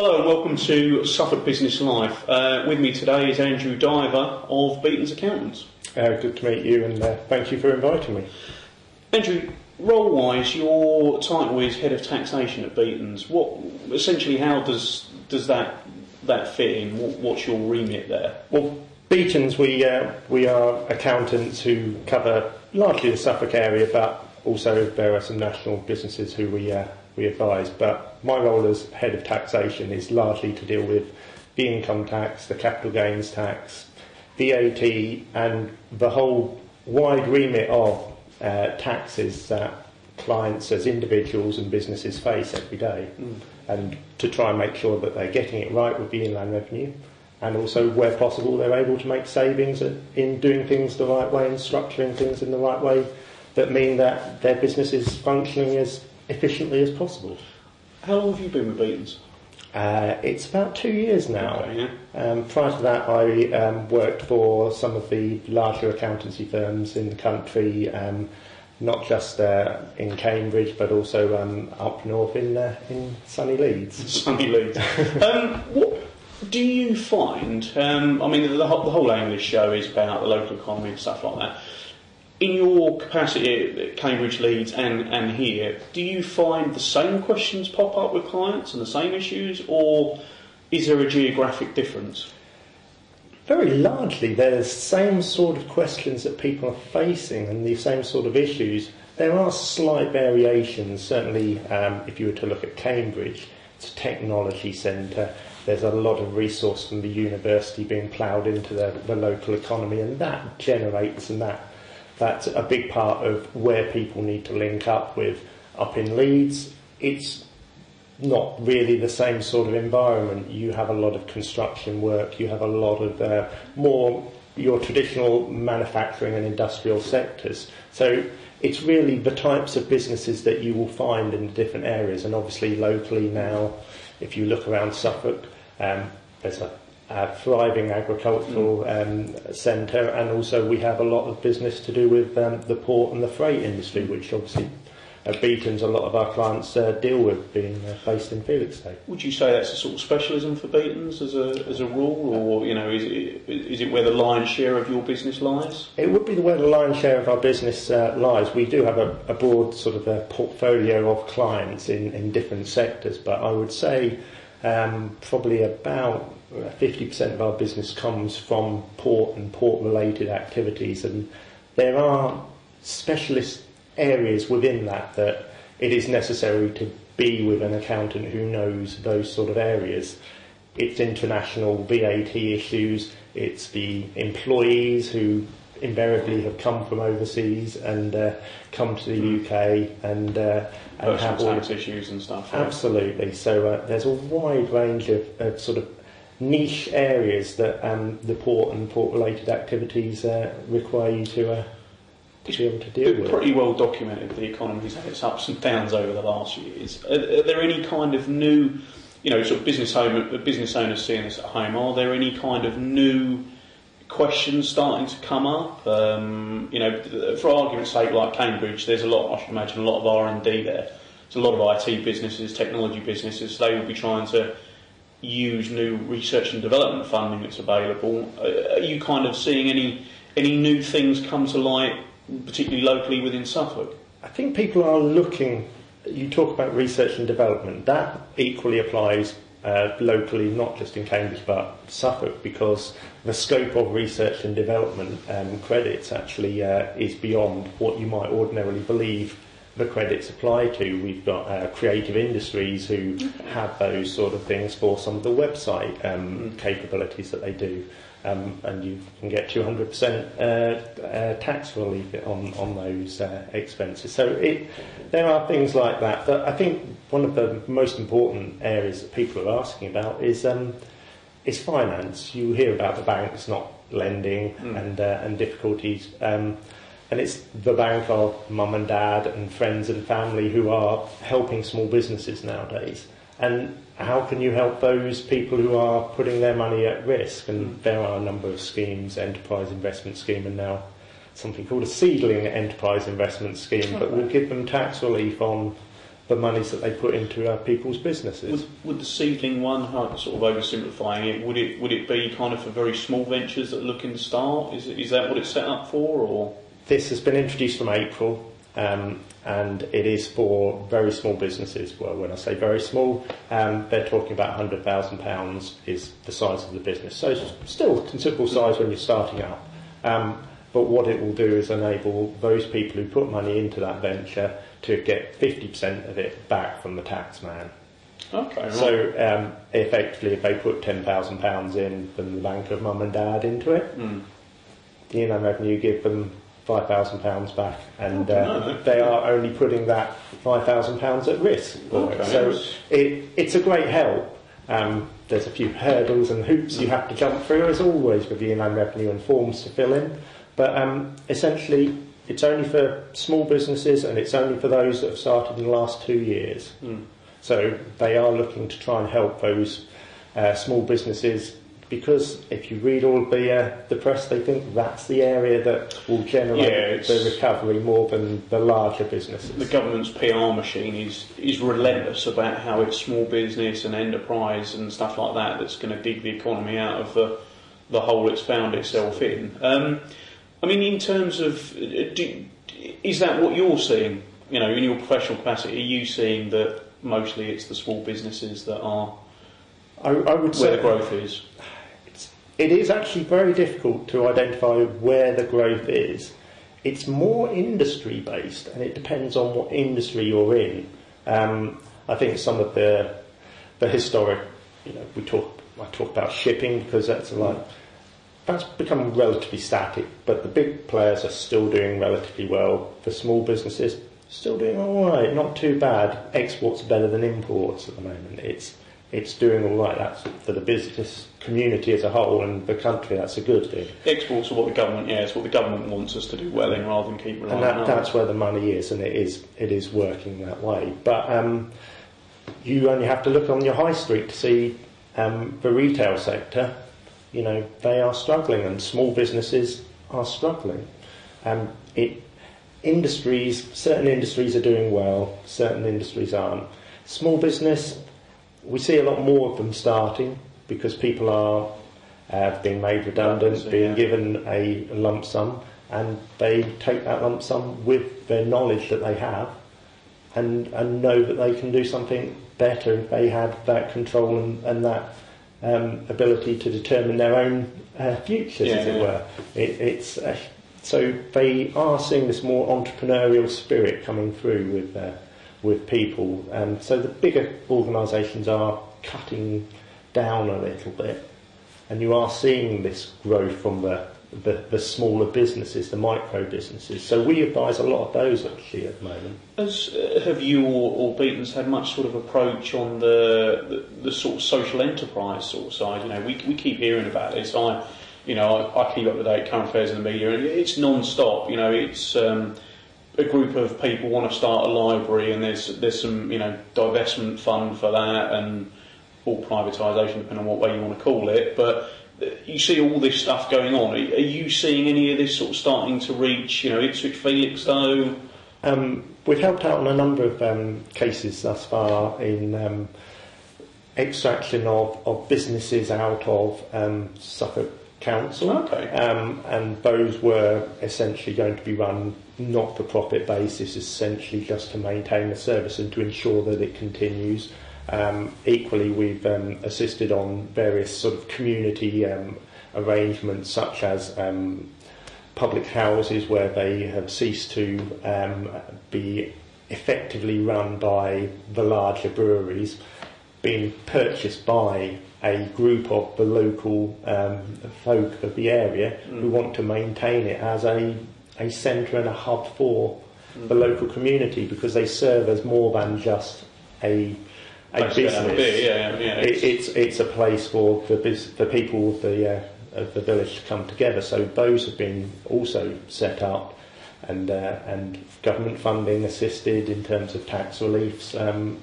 Hello and welcome to Suffolk Business Life. With me today is Andrew Diver of Beaton's Accountants. Good to meet you, and thank you for inviting me. Andrew, role-wise, your title is Head of Taxation at Beaton's. How does that fit in? What's your remit there? Well, Beaton's, we are accountants who cover largely the Suffolk area, but also there are some national businesses who we advise. But my role as Head of Taxation is largely to deal with the income tax, the capital gains tax, VAT, and the whole wide remit of taxes that clients as individuals and businesses face every day, and to try and make sure that they're getting it right with the inland revenue, and also where possible they're able to make savings in doing things the right way and structuring things in the right way that mean that their business is functioning as efficiently as possible. How long have you been with Beaton's? It's about 2 years now. Okay, yeah. Prior to that, I worked for some of the larger accountancy firms in the country, not just in Cambridge, but also up north in sunny Leeds. Sunny Leeds. What do you find? The whole aim of this show is about the local economy and stuff like that. In your capacity at Cambridge, Leeds and here, do you find the same questions pop up with clients and the same issues, or is there a geographic difference? Very largely, there's the same sort of questions that people are facing and the same sort of issues. There are slight variations. Certainly, if you were to look at Cambridge, it's a technology centre. There's a lot of resource from the university being ploughed into the local economy, and that generates that's a big part of where people need to link up with. Up in Leeds, it's not really the same sort of environment. You have a lot of construction work, you have a lot of more your traditional manufacturing and industrial sectors. So it's really the types of businesses that you will find in the different areas. And obviously locally now, if you look around Suffolk, there's a thriving agricultural centre, and also we have a lot of business to do with the port and the freight industry, which obviously at Beaton's a lot of our clients deal with, being based in Felixstowe. Would you say that's a sort of specialism for Beaton's as a rule, or is it where the lion's share of your business lies? It would be where the lion's share of our business lies. We do have a broad sort of a portfolio of clients in different sectors, but I would say probably about 50% of our business comes from port and port-related activities, and there are specialist areas within that it is necessary to be with an accountant who knows those sort of areas. It's international VAT issues, it's the employees who invariably have come from overseas and come to the UK and have all tax issues and stuff. Right? Absolutely. So there's a wide range of sort of niche areas that the port and port-related activities require you to be able to deal with. Pretty well documented, the economy's had its ups and downs over the last years. Are there any kind of new, sort of business owners seeing this at home, are there any kind of new questions starting to come up? For argument's sake, like Cambridge, there's I should imagine, a lot of R&D there. There's a lot of IT businesses, technology businesses, they will be trying to use new research and development funding that's available. Are you kind of seeing any new things come to light, particularly locally within Suffolk? I think people are looking. You talk about research and development. That equally applies locally, not just in Cambridge but Suffolk, because the scope of research and development credits actually is beyond what you might ordinarily believe the credits apply to. We've got creative industries who have those sort of things for some of the website capabilities that they do, and you can get 200% tax relief on those expenses. So there are things like that. But I think one of the most important areas that people are asking about is finance. You hear about the banks not lending and difficulties. And it's the bank of mum and dad and friends and family who are helping small businesses nowadays. And how can you help those people who are putting their money at risk? And there are a number of schemes, enterprise investment scheme, and now something called a seedling enterprise investment scheme, that will give them tax relief on the monies that they put into people's businesses. Would the seedling one, sort of oversimplifying it, would it be kind of for very small ventures that are looking to start? Is that what it's set up for, or? This has been introduced from April, and it is for very small businesses. Well, when I say very small, they're talking about £100,000 is the size of the business. So it's still a considerable size when you're starting up. But what it will do is enable those people who put money into that venture to get 50% of it back from the tax man. Okay. Right. So effectively, if they put £10,000 in from the bank of mum and dad into it, the Inland Revenue give them £5,000 back, and they are only putting that £5,000 at risk. Okay. So it's a great help. There's a few hurdles and hoops you have to jump through, as always, with the Inland Revenue and forms to fill in. But essentially, it's only for small businesses, and it's only for those that have started in the last 2 years. So they are looking to try and help those small businesses, because if you read all the press, they think that's the area that will generate the recovery more than the larger businesses. The government's PR machine is relentless about how it's small business and enterprise and stuff like that that's going to dig the economy out of the hole it's found itself in. I mean, in terms of, is that what you're seeing? You know, in your professional capacity, are you seeing that mostly it's the small businesses that are I would say where the growth is? It is actually very difficult to identify where the growth is. It's more industry based, and it depends on what industry you're in. I think some of the historic, you know, I talk about shipping because that's become relatively static, but the big players are still doing relatively well. For small businesses, still doing all right, not too bad. Exports are better than imports at the moment. It's doing all right. That's for the business community as a whole, and the country. That's a good thing. Exports are what the government, it's what the government wants us to do well in, rather than keep relying on. And that's where the money is, and it is working that way. But you only have to look on your high street to see the retail sector. You know, they are struggling, and small businesses are struggling. Certain industries are doing well, certain industries aren't. Small business, we see a lot more of them starting because people are being made redundant, being given a lump sum, and they take that lump sum with their knowledge that they have and know that they can do something better if they have that control and that ability to determine their own futures, as it were. So they are seeing this more entrepreneurial spirit coming through with people, and so the bigger organisations are cutting down a little bit, and you are seeing this growth from the smaller businesses, the micro businesses. So we advise a lot of those actually at the moment. Have you or Beaton's had much sort of approach on the sort of social enterprise sort of side? You know, we keep hearing about this. I keep up to date current affairs in the media, and it's non-stop. You know, it's a group of people want to start a library, and there's some divestment fund for that, and or privatisation, depending on what way you want to call it. But you see all this stuff going on. Are you seeing any of this sort of starting to reach, Ipswich Felix though? We've helped out on a number of cases thus far in extraction of businesses out of Suffolk Council. Okay. And those were essentially going to be run not for profit basis, essentially just to maintain the service and to ensure that it continues. Equally, we've assisted on various sort of community arrangements, such as public houses where they have ceased to be effectively run by the larger breweries, being purchased by a group of the local folk of the area who want to maintain it as a centre and a hub for the local community, because they serve as more than just a business. It's a place for the people of the village to come together. So those have been also set up, and government funding assisted in terms of tax reliefs to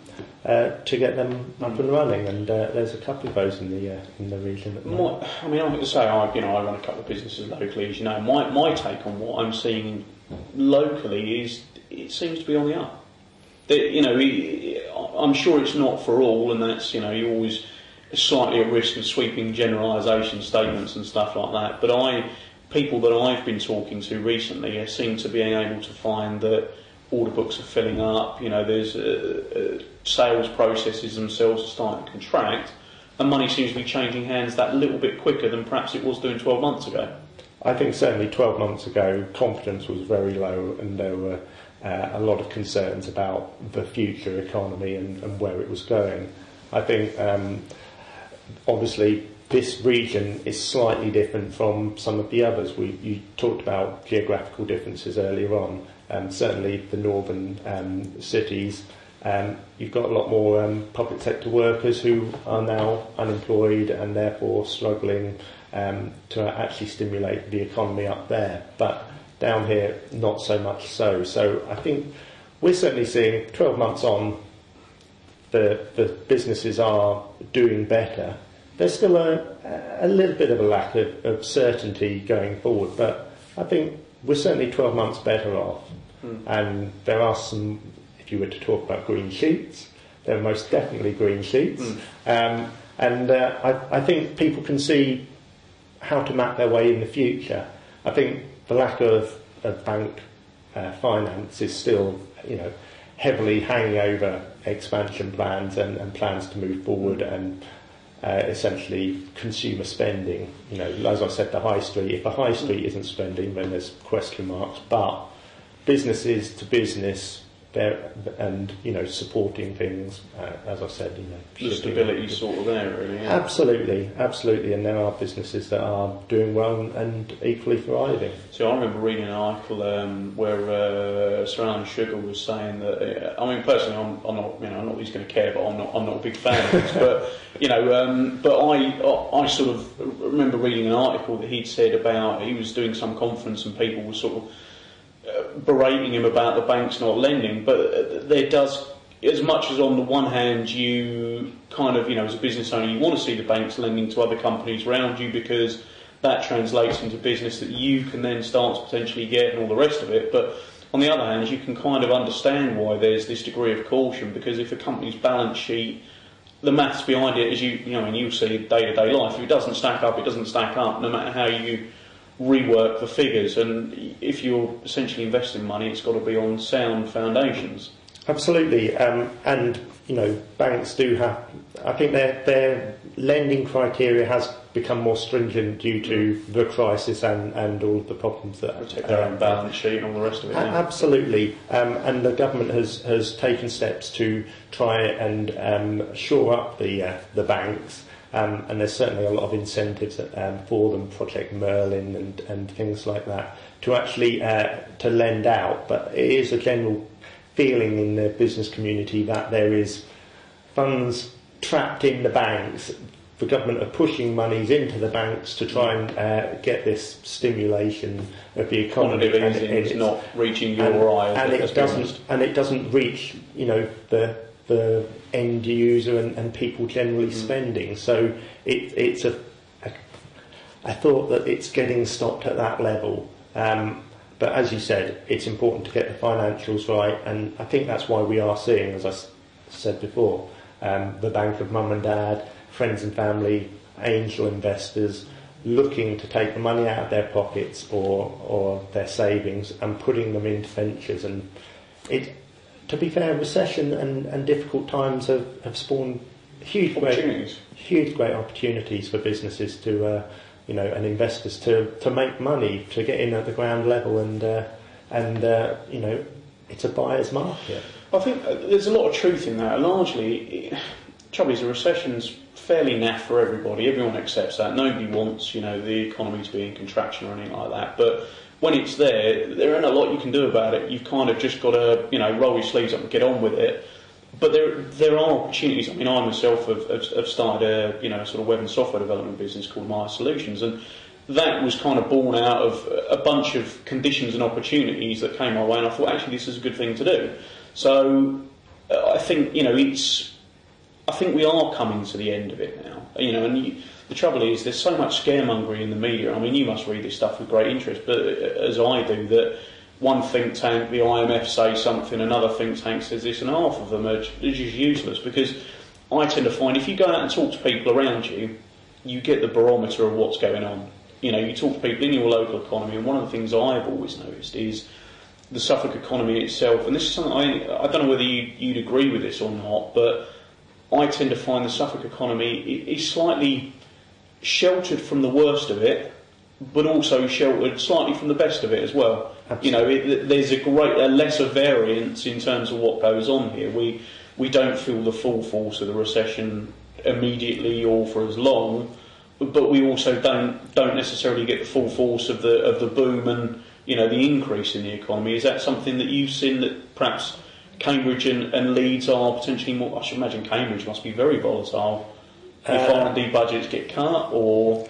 get them up and running. And there's a couple of those in the region at the moment. I have to say, I run a couple of businesses locally. As you know, my take on what I'm seeing locally is it seems to be on the up. I'm sure it's not for all, and that's, you're always slightly at risk of sweeping generalisation statements and stuff like that. But people that I've been talking to recently seem to being able to find that order books are filling up. There's sales processes themselves are starting to contract, and money seems to be changing hands that little bit quicker than perhaps it was doing 12 months ago. I think certainly 12 months ago, confidence was very low, and there were a lot of concerns about the future economy and where it was going. I think, obviously, this region is slightly different from some of the others. You talked about geographical differences earlier on. Certainly, the northern cities, you've got a lot more public sector workers who are now unemployed and therefore struggling to actually stimulate the economy up there. But down here, not so much so. So I think we're certainly seeing 12 months on, the businesses are doing better. There's still a little bit of a lack of certainty going forward, but I think we're certainly 12 months better off. And there are some, if you were to talk about green sheets, there are most definitely green sheets. I think people can see how to map their way in the future. I think the lack of bank finance is still, heavily hanging over expansion plans and plans to move forward and essentially consumer spending. As I said, the high street. If the high street isn't spending, then there's question marks. But businesses to business, and supporting things, as I said, the stability sort of there, really. Yeah. Absolutely, and there are businesses that are doing well and equally thriving. So I remember reading an article where Sir Alan Sugar was saying that. Personally, I'm not. I'm not. He's going to care, but I'm not a big fan of this. But I sort of remember reading an article that he'd said about he was doing some conference and people were sort of berating him about the banks not lending, but there does, as much as on the one hand you kind of, as a business owner, you want to see the banks lending to other companies around you because that translates into business that you can then start to potentially get and all the rest of it. But on the other hand, you can kind of understand why there's this degree of caution, because if a company's balance sheet, the maths behind it, as you'll see day-to-day life, if it doesn't stack up, it doesn't stack up, no matter how you rework the figures. And if you're essentially investing money, it's got to be on sound foundations. Absolutely, and banks do have. I think their lending criteria has become more stringent due to the crisis and all the problems that protect their own balance sheet and all the rest of it. Yeah. Absolutely, and the government has taken steps to try and shore up the banks. And there's certainly a lot of incentives for them, Project Merlin and things like that, to actually to lend out. But it is a general feeling in the business community that there is funds trapped in the banks. The government are pushing monies into the banks to try and get this stimulation of the economy. And it's not reaching your eye, and it doesn't reach the end user and people generally spending. So it's I thought that it's getting stopped at that level. But as you said, it's important to get the financials right, and I think that's why we are seeing, as I said before, the bank of mum and dad, friends and family, angel investors looking to take the money out of their pockets or their savings and putting them into ventures. And to be fair, recession and difficult times have spawned huge great opportunities for businesses to and investors to make money, to get in at the ground level, and it's a buyer's market. I think there's a lot of truth in that. Largely, the trouble is a recession's fairly naff for everybody. Everyone accepts that. Nobody wants the economy to be in contraction or anything like that. But when it's there ain't a lot you can do about it. You've kind of just got to roll your sleeves up and get on with it. But there are opportunities. I myself have started a sort of web and software development business called Maya Solutions, and that was kind of born out of a bunch of conditions and opportunities that came my way, and I thought actually this is a good thing to do. So I think I think we are coming to the end of it now. And the trouble is there's so much scaremongering in the media. You must read this stuff with great interest, but as I do, that one think tank, the IMF, say something, another think tank says this, and half of them are just useless, because I tend to find if you go out and talk to people around you, you get the barometer of what's going on. You talk to people in your local economy, and one of the things I've always noticed is the Suffolk economy itself, and this is something I don't know whether you'd agree with this or not, but I tend to find the Suffolk economy is slightly sheltered from the worst of it, but also sheltered slightly from the best of it as well. Absolutely. There's a lesser variance in terms of what goes on here. We don't feel the full force of the recession immediately or for as long, but we also don't necessarily get the full force of the boom and the increase in the economy. Is that something that you've seen, that perhaps Cambridge and Leeds are potentially more? I should imagine Cambridge must be very volatile if R&D budgets get cut, or...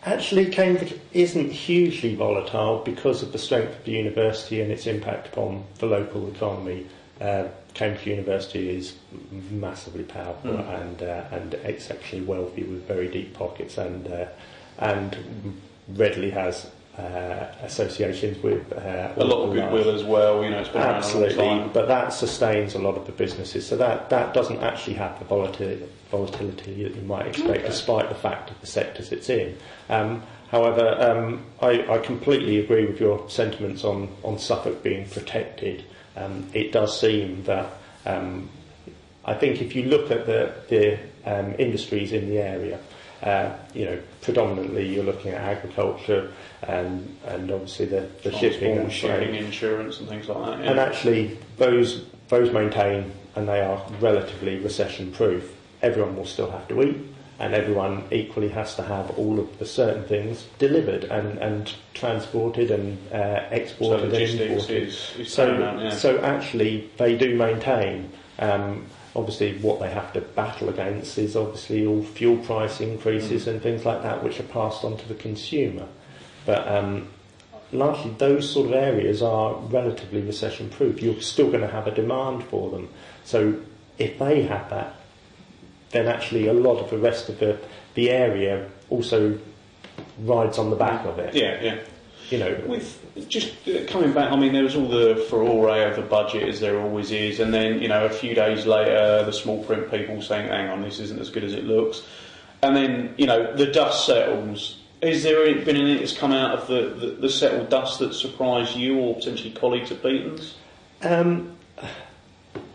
Actually, Cambridge isn't hugely volatile because of the strength of the university and its impact upon the local economy. Cambridge University is massively powerful and exceptionally wealthy, with very deep pockets, and readily has associations with a lot of goodwill as well. It's been absolutely around a long time. But that sustains a lot of the businesses, so that doesn't actually have the volatility that you might expect, despite the fact of the sectors it's in. However, I completely agree with your sentiments on Suffolk being protected. It does seem that I think if you look at the industries in the area, predominantly you're looking at agriculture and obviously the shipping and shipping, insurance and things like that. Yeah. And actually those maintain, and they are relatively recession proof. Everyone will still have to eat, and everyone equally has to have all of the certain things delivered and transported and exported and imported. So actually they do maintain. Obviously what they have to battle against is obviously all fuel price increases and things like that, which are passed on to the consumer. But largely those sort of areas are relatively recession proof. You're still going to have a demand for them. So if they have that, then actually a lot of the rest of the area also rides on the back of it. Yeah. With just coming back, there was all the furore of the budget, as there always is, and then a few days later the small print people saying, hang on, this isn't as good as it looks, and then the dust settles. Has there been anything that's come out of the settled dust that surprised you or potentially colleagues at Beaton's?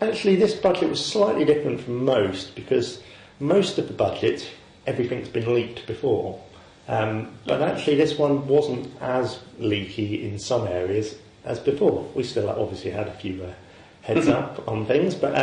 Actually, this budget was slightly different from most, because most of the budgets, everything's been leaked before. But actually this one wasn't as leaky in some areas as before. We still obviously had a few heads up on things, but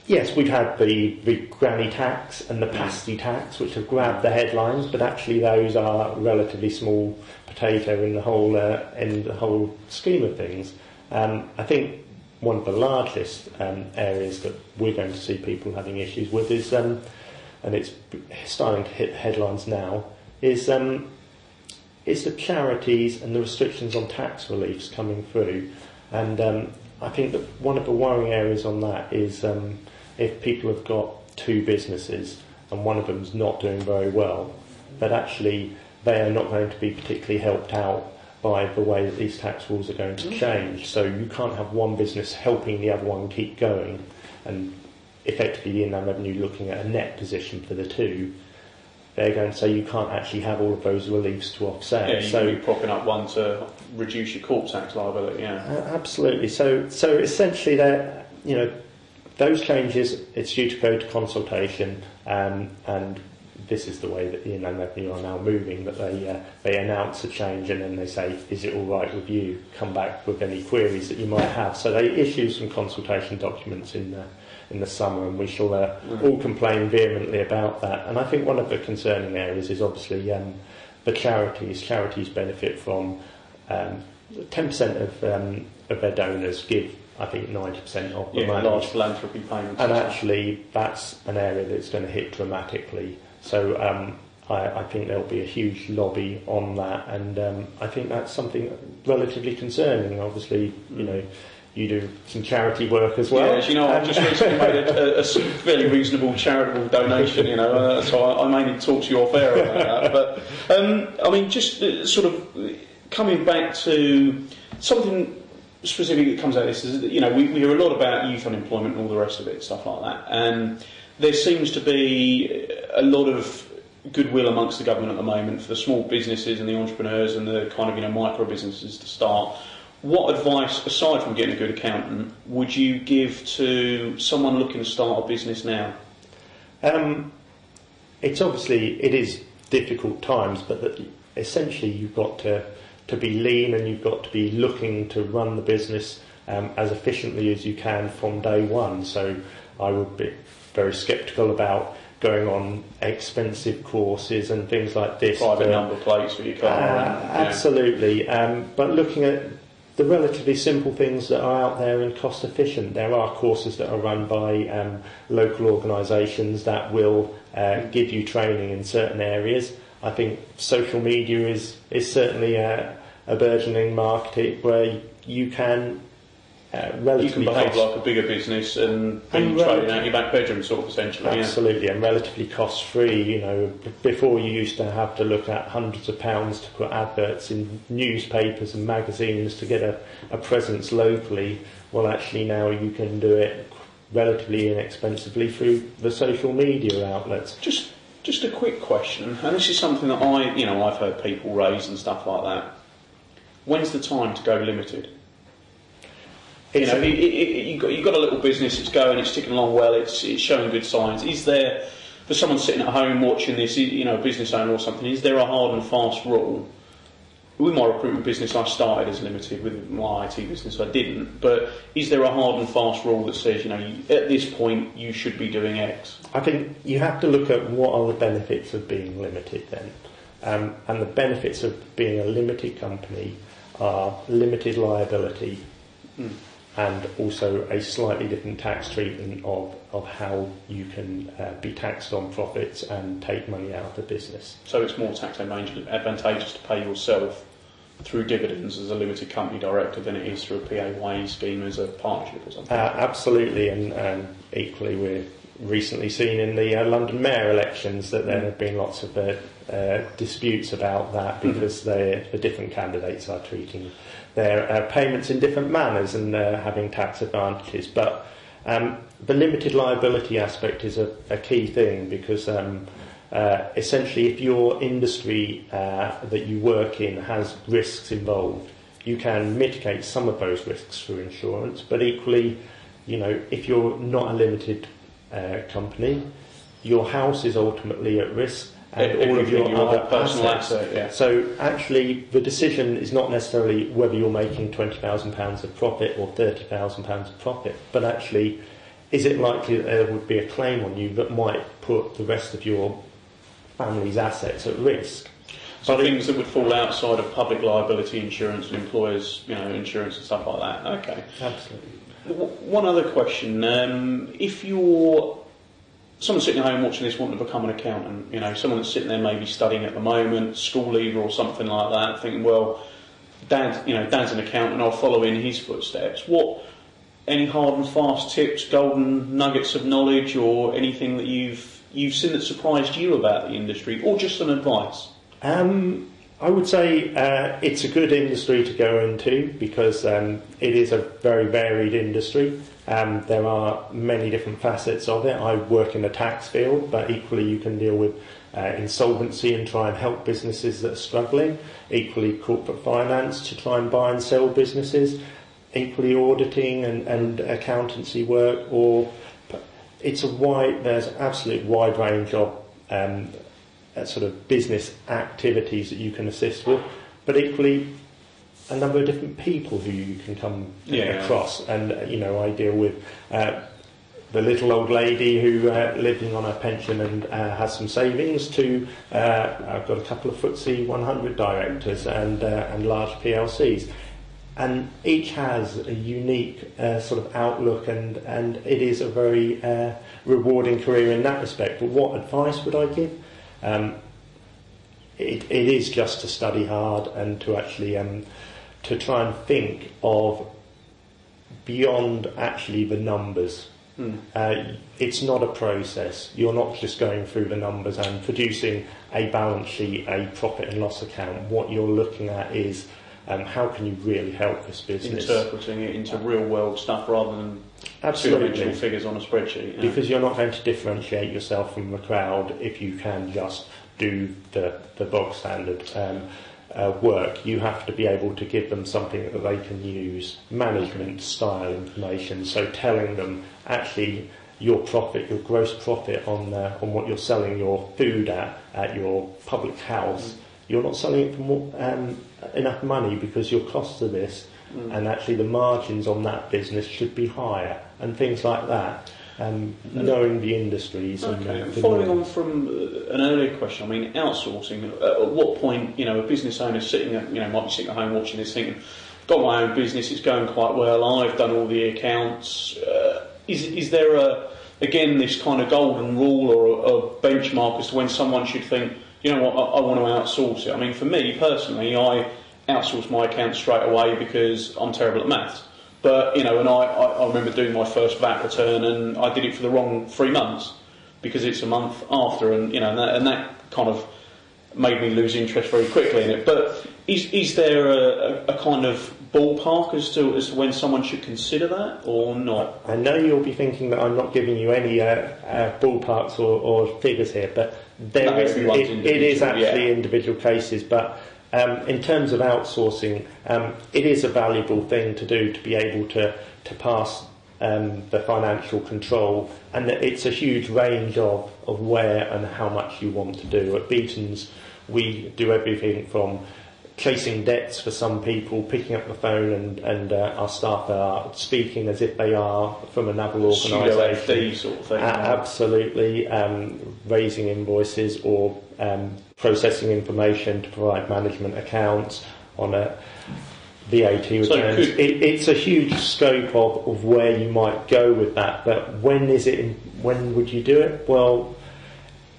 yes, we've had the granny tax and the pasty tax, which have grabbed the headlines, but actually those are relatively small potato in the whole scheme of things. I think one of the largest areas that we're going to see people having issues with is, and it's starting to hit headlines now, is the charities and the restrictions on tax reliefs coming through. And I think that one of the worrying areas on that is if people have got two businesses and one of them's not doing very well, that actually they are not going to be particularly helped out by the way that these tax rules are going to change. So you can't have one business helping the other one keep going, and effectively the Inland Revenue looking at a net position for the two. They're going to say you can't actually have all of those reliefs to offset. Yeah, you're going to be propping up one to reduce your corp tax liability. Yeah, absolutely. So essentially, those changes, it's due to go to consultation, and this is the way that the Inland Revenue are now moving. That they announce a change and then they say, "Is it all right with you?" Come back with any queries that you might have. So they issue some consultation documents in the summer, and we shall all complain vehemently about that. And I think one of the concerning areas is obviously the charities. Charities benefit from 10% of their donors give, I think, 90% of the money. Large philanthropy payments. And actually, that's an area that's going to hit dramatically. So I think there'll be a huge lobby on that, and I think that's something relatively concerning. Obviously, you do some charity work as well. Yeah, I've just recently made a fairly reasonable charitable donation, so I may need to talk to you off air about that. But, just sort of coming back to Something specific that comes out of this is that, you know, we hear a lot about youth unemployment and all the rest of it, stuff like that, and there seems to be a lot of goodwill amongst the government at the moment for the small businesses and the entrepreneurs and the kind of, you know, micro businesses to start. What advice, aside from getting a good accountant, would you give to someone looking to start a business now? It is difficult times, but essentially you've got to be lean, and you've got to be looking to run the business as efficiently as you can from day one. So I would be very sceptical about going on expensive courses and things like this. Private number plates for your car. Absolutely. But looking at the relatively simple things that are out there and cost efficient. There are courses that are run by local organisations that will give you training in certain areas. I think social media is certainly a burgeoning market where you can relatively... You can behave like a bigger business and be trading out your back bedroom, sort of, essentially. Absolutely, and relatively cost-free. You know, before you used to have to look at hundreds of pounds to put adverts in newspapers and magazines to get a presence locally. Well, actually now you can do it relatively inexpensively through the social media outlets. Just a quick question, and this is something that I've heard people raise and stuff like that. When's the time to go limited? You know, you've got a little business, it's going, it's ticking along well, it's showing good signs. Is there, for someone sitting at home watching this, you know, a business owner or something, is there a hard and fast rule? With my recruitment business, I started as limited. With my IT business, I didn't. But is there a hard and fast rule that says, you know, at this point, you should be doing X? I think you have to look at what are the benefits of being limited then. And the benefits of being a limited company are limited liability and also a slightly different tax treatment of how you can be taxed on profits and take money out of the business. So it's more tax advantageous to pay yourself through dividends as a limited company director than it is through a PAYE scheme as a partnership or something? Absolutely, and equally we're recently seen in the London Mayor elections that there have been lots of disputes about that because the different candidates are treating their payments in different manners and having tax advantages. But the limited liability aspect is a key thing because essentially if your industry that you work in has risks involved, you can mitigate some of those risks through insurance, but equally, you know, if you're not a limited company, your house is ultimately at risk and all of your other personal assets. Yeah. So actually the decision is not necessarily whether you're making £20,000 of profit or £30,000 of profit, but actually is it likely that there would be a claim on you that might put the rest of your family's assets at risk? So things that would fall outside of public liability insurance and employers, you know, insurance and stuff like that. Okay. Absolutely. One other question: if you're someone sitting at home watching this wanting to become an accountant, you know, someone that's sitting there maybe studying at the moment, school leaver or something like that, thinking, well, Dad's an accountant, I'll follow in his footsteps. Any hard and fast tips, golden nuggets of knowledge, or anything that you've seen that surprised you about the industry, or just some advice? I would say it's a good industry to go into because it is a very varied industry. There are many different facets of it. I work in the tax field, but equally you can deal with insolvency and try and help businesses that are struggling. Equally corporate finance to try and buy and sell businesses. Equally auditing and accountancy work. There's an absolute wide range of sort of business activities that you can assist with, but equally a number of different people who you can come across. And I deal with the little old lady who living on a pension and has some savings to I've got a couple of FTSE 100 directors and large PLCs, and each has a unique sort of outlook, and it is a very rewarding career in that respect. But what advice would I give? It is just to study hard and to actually to try and think of beyond actually the numbers. It's not a process. You're not just going through the numbers and producing a balance sheet, a profit and loss account. What you're looking at is how can you really help this business? Interpreting it into real world stuff rather than two-dimensional figures on a spreadsheet. Because you're not going to differentiate yourself from the crowd if you can just do the bog standard work. You have to be able to give them something that they can use, management style information, so telling them actually your profit, your gross profit on what you're selling your food at your public house, you're not selling it for enough money because your costs are this, and actually the margins on that business should be higher, and things like that. Knowing the industries. Okay. Following on from an earlier question, I mean, outsourcing. At what point, a business owner sitting, might be sitting at home watching this, thinking, "Got my own business, it's going quite well. I've done all the accounts." Is there again this kind of golden rule or a benchmark as to when someone should think, "You know what, I want to outsource it"? I mean, for me personally, I outsource my accounts straight away because I'm terrible at maths. But, and I remember doing my first VAT return and I did it for the wrong 3 months because it's a month after, and that kind of made me lose interest very quickly in it. But is there a kind of ballpark as to when someone should consider that or not? I know you'll be thinking that I'm not giving you any ballparks or figures here, but it is actually individual cases. But in terms of outsourcing, it is a valuable thing to do, to be able to pass the financial control, and it's a huge range of where and how much you want to do. At Beaton's, we do everything from chasing debts for some people, picking up the phone and our staff are speaking as if they are from another organisation. Sort of thing. Absolutely, raising invoices or processing information to provide management accounts on a VAT returns. So it's a huge scope of where you might go with that. But when would you do it? Well,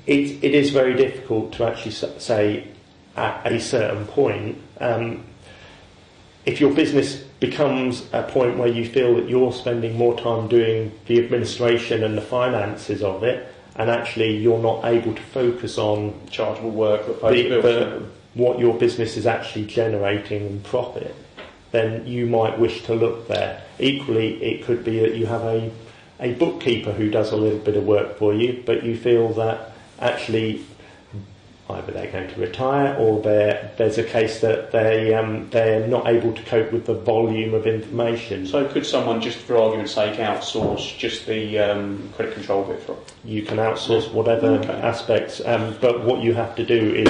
it is very difficult to actually say at a certain point. If your business becomes a point where you feel that you're spending more time doing the administration and the finances of it, and actually you're not able to focus on chargeable work that pays bills, what your business is actually generating in profit, then you might wish to look there. Equally, it could be that you have a bookkeeper who does a little bit of work for you, but you feel that actually either they're going to retire or there's a case that they're not able to cope with the volume of information. So could someone, just for argument's sake, outsource just the credit control bit for it? You can outsource whatever aspects, but what you have to do is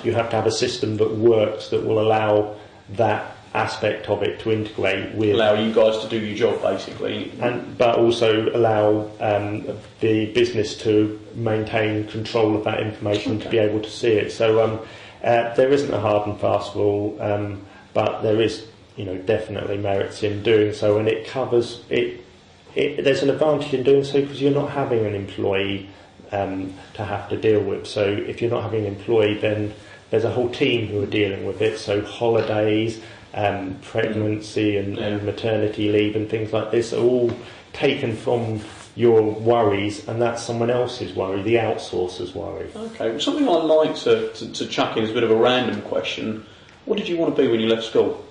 you have to have a system that works, that will allow that aspect of it to integrate with, allow you guys to do your job basically, but also allow the business to maintain control of that information, to be able to see it. So there isn't a hard and fast rule, but there is definitely merits in doing so, and it covers it. There's an advantage in doing so because you're not having an employee to have to deal with. So if you're not having an employee, then there's a whole team who are dealing with it. So holidays, pregnancy and maternity leave and things like this are all taken from your worries, and that's someone else's worry, the outsourcer's worry. Okay, well, something I'd like to chuck in as a bit of a random question. What did you want to be when you left school?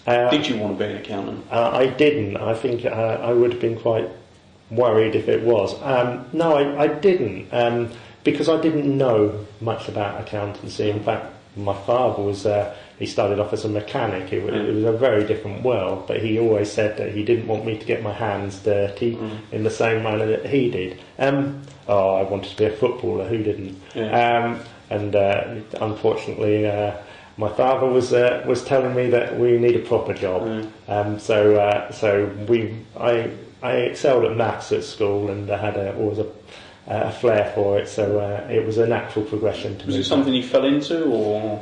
Did you want to be an accountant? I didn't. I think I would have been quite worried if it was. No, I didn't, because I didn't know much about accountancy. In fact, my father was, he started off as a mechanic. It was a very different world, but he always said that he didn't want me to get my hands dirty in the same manner that he did. I wanted to be a footballer, who didn't? Yeah. Unfortunately, my father was telling me that we need a proper job. I excelled at maths at school, and I had always a flair for it, so it was a natural progression to me. Was it something you fell into, or?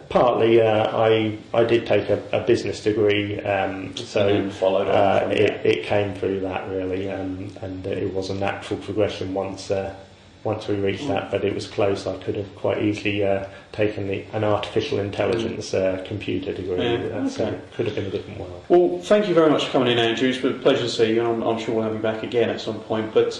Partly, I did take a business degree, so followed on it came through that really, and it was a natural progression once we reached that, but it was close. I could have quite easily taken an artificial intelligence computer degree. It could have been a different world. Well, thank you very much for coming in, Andrew. It's been a pleasure to see you, and I'm sure we'll have you back again at some point. But